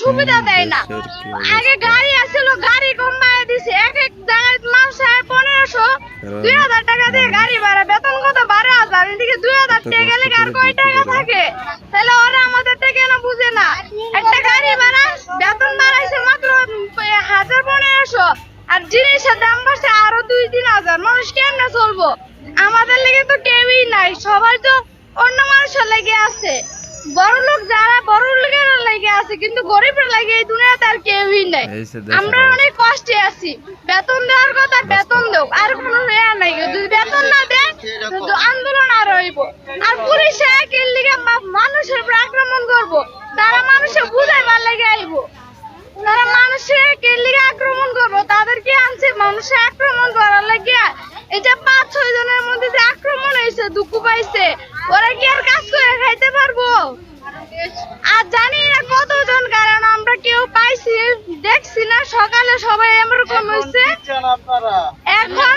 সুবিধা দেয় না। আগে গাড়ি আসছিল, গাড়ি কমায় দিছে, এক এক জায়গায় মাসে 1500 2000 টাকা দিয়ে গাড়ি ভাড়া, বেতন কত 12,000, এদিকে 2000 টাকা গেলে আর কয় টাকা থাকে? তাহলে ওরা আমাদের কেন বুঝে না? একটা গাড়ি ভাড়া বেতন বাড়াইছে মাত্র 1500, আর জিনিসের দাম বাড়ছে আরো 2-3,000, মানুষ কেমনে চলবো? আমাদের লেগে তো কেউই নাই, সবাই তো অন্য মানুষের লেগে আছে। বড় লোক যারা বড় লোকের লেগে আছে, কিন্তু গরিবের লেগে এই দুনিয়াতে আর কেউই নাই। আমরা অনেক কষ্টে আছি, বেতন দেওয়ার কথা বেতন দেব, আর কোনো ইয়া নাই। যদি বেতন না দেয় তো আন্দোলন আর হইব। আর পুলিশে একের লিগে মানুষের উপর আক্রমণ করব, তারা মানুষের বুঝাইবার লেগে আইব। তারা মানুষের কে লিগে আক্রমণ করবো, তাদেরকে আনছে মানুষের আক্রমণ করার লাগিয়া। এই যে 5-6 জনের মধ্যে যে আক্রমণ হয়েছে, দুঃখ পাইছে, ওরা কি আর কাজ করে খাইতে পারবো? আর জানি না কতজন, কারণ আমরা কেউ পাইছি দেখছি না। সকালে সবাই এরকম হয়েছে, এখন